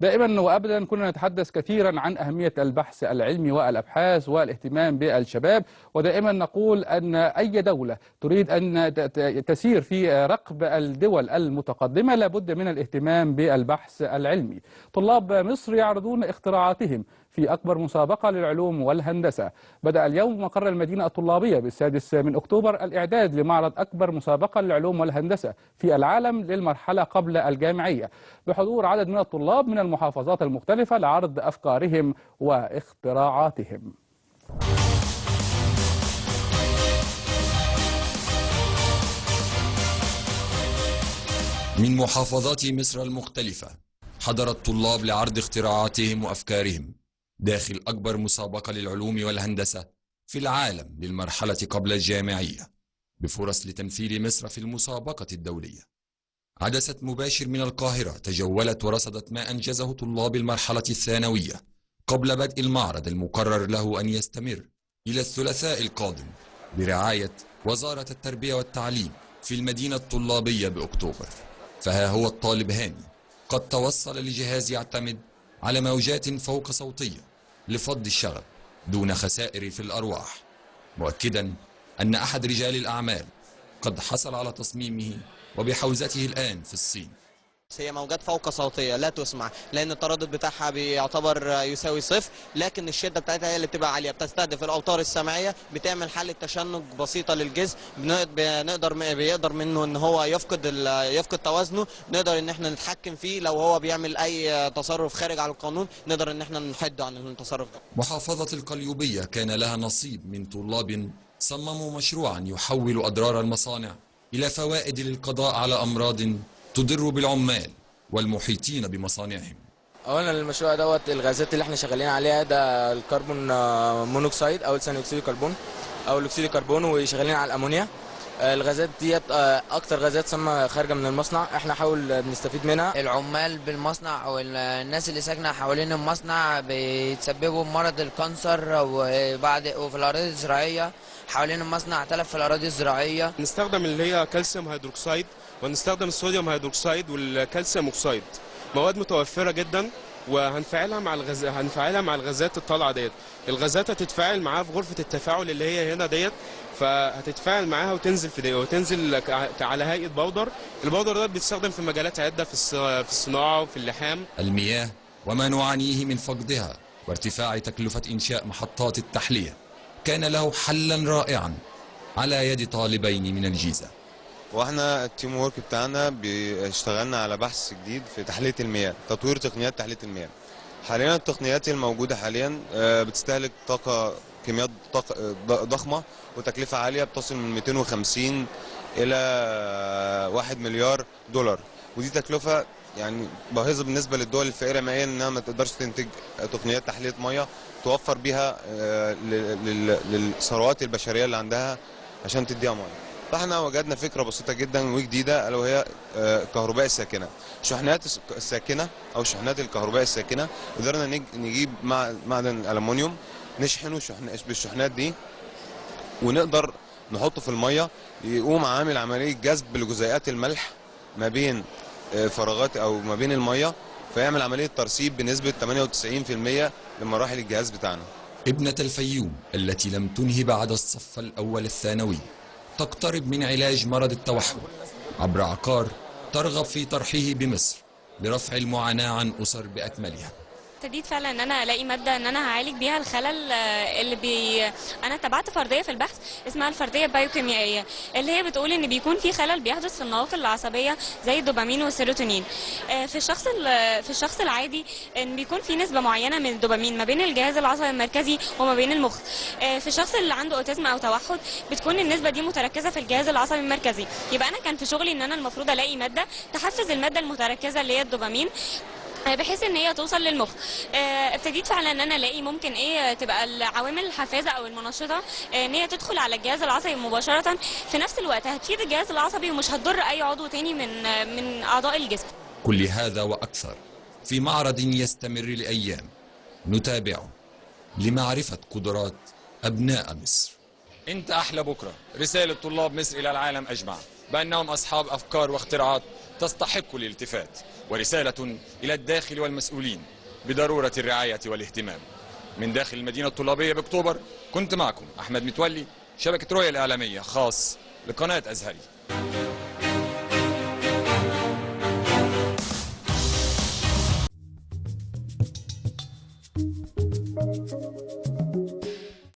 دائما وابدا كنا نتحدث كثيرا عن اهميه البحث العلمي والابحاث والاهتمام بالشباب، ودائما نقول ان اي دوله تريد ان تسير في رقب الدول المتقدمه لابد من الاهتمام بالبحث العلمي. طلاب مصر يعرضون اختراعاتهم في أكبر مسابقة للعلوم والهندسة. بدأ اليوم مقر المدينة الطلابية بالسادس من أكتوبر الإعداد لمعرض أكبر مسابقة للعلوم والهندسة في العالم للمرحلة قبل الجامعية، بحضور عدد من الطلاب من المحافظات المختلفة لعرض أفكارهم واختراعاتهم. من محافظات مصر المختلفة حضر الطلاب لعرض اختراعاتهم وأفكارهم داخل أكبر مسابقة للعلوم والهندسة في العالم للمرحلة قبل الجامعية، بفرص لتمثيل مصر في المسابقة الدولية. عدسة مباشر من القاهرة تجولت ورصدت ما أنجزه طلاب المرحلة الثانوية قبل بدء المعرض المقرر له أن يستمر إلى الثلاثاء القادم برعاية وزارة التربية والتعليم في المدينة الطلابية بأكتوبر. فها هو الطالب هاني قد توصل لجهاز يعتمد على موجات فوق صوتية لفض الشغب دون خسائر في الأرواح، مؤكدا أن أحد رجال الأعمال قد حصل على تصميمه وبحوزته الآن في الصين. هي موجات فوق صوتية لا تسمع، لأن التردد بتاعها بيعتبر يساوي صفر، لكن الشدة بتاعتها هي اللي بتبقى عالية، بتستهدف الأوتار السمعية، بتعمل حالة تشنج بسيطة للجسم، بيقدر منه إن هو يفقد توازنه، نقدر إن احنا نتحكم فيه لو هو بيعمل أي تصرف خارج عن القانون، نقدر إن احنا نحده عن التصرف ده. محافظة القليوبية كان لها نصيب من طلاب صمموا مشروعا يحول أضرار المصانع إلى فوائد للقضاء على أمراض تضر بالعمال والمحيطين بمصانعهم. اولا المشروع دوت الغازات اللي احنا شغالين عليها ده الكربون مونوكسيد او ثاني اكسيد الكربون او اكسيد الكربون، وشغالين على الامونيا. الغازات ديت اكتر غازات سامه خارجه من المصنع، احنا نحاول نستفيد منها. العمال بالمصنع او الناس اللي ساكنه حوالين المصنع بيتسببوا بمرض الكانسر، وفي الاراضي الزراعيه حوالين المصنع تلف في الاراضي الزراعيه. نستخدم اللي هي كالسيوم هيدروكسيد، ونستخدم الصوديوم هيدروكسيد والكالسيوم اوكسيد، مواد متوفره جدا وهنفعلها مع الغازات الطالعه ديت. الغازات هتتفاعل معاها في غرفه التفاعل اللي هي هنا ديت، فهتتفاعل معاها وتنزل في دي وتنزل على هيئه بودر. البودر ده بيستخدم في مجالات عده في الصناعه وفي اللحام. المياه وما نعانيه من فقدها وارتفاع تكلفه انشاء محطات التحليه كان له حلا رائعا على يد طالبين من الجيزه. واحنا التيم وورك بتاعنا اشتغلنا على بحث جديد في تحليه المياه، تطوير تقنيات تحليه المياه. حاليا التقنيات الموجوده حاليا بتستهلك كميات طاقه ضخمه وتكلفه عاليه بتصل من 250 الى 1 مليار دولار، ودي تكلفه يعني باهظه بالنسبه للدول الفقيره مائيا انها ما تقدرش تنتج تقنيات تحليه مياه توفر بيها للثروات البشريه اللي عندها عشان تديها مياه. فاحنا وجدنا فكره بسيطه جدا وجديده الا وهي الكهرباء الساكنه. الشحنات الساكنه او شحنات الكهرباء الساكنه قدرنا نجيب معدن الالومنيوم نشحنه بالشحنات دي، ونقدر نحطه في الميه يقوم عامل عمليه جذب لجزيئات الملح ما بين فراغات او ما بين الميه، فيعمل عمليه ترسيب بنسبه 98% لمراحل الجهاز بتاعنا. ابنة الفيوم التي لم تنهي بعد الصف الأول الثانوي تقترب من علاج مرض التوحد عبر عقار ترغب في طرحه بمصر لرفع المعاناة عن أسر بأكملها. ابتديت فعلا ان انا الاقي ماده ان انا هعالج بيها الخلل انا تبعت فرديه في البحث اسمها الفرديه البيوكيميائيه، اللي هي بتقول ان بيكون في خلل بيحدث في النواقل العصبيه زي الدوبامين والسيروتونين. في الشخص العادي ان بيكون في نسبه معينه من الدوبامين ما بين الجهاز العصبي المركزي وما بين المخ. في الشخص اللي عنده اوتيزم او توحد بتكون النسبه دي متركزه في الجهاز العصبي المركزي. يبقى انا كان في شغلي ان انا المفروض الاقي ماده تحفز الماده المتركزه اللي هي الدوبامين بحيث ان هي توصل للمخ. ابتديت فعلا ان انا الاقي ممكن تبقى العوامل الحافزه او المنشطه ان هي تدخل على الجهاز العصبي مباشره، في نفس الوقت هتفيد الجهاز العصبي ومش هتضر اي عضو تاني من اعضاء الجسم. كل هذا واكثر في معرض يستمر لايام نتابعه لمعرفه قدرات ابناء مصر. انت احلى بكره، رساله طلاب مصر الى العالم اجمع بانهم اصحاب افكار واختراعات تستحق الالتفات، ورساله الى الداخل والمسؤولين بضروره الرعايه والاهتمام. من داخل المدينه الطلابيه باكتوبر كنت معكم احمد متولي، شبكه رؤيا الاعلاميه خاص لقناه ازهري.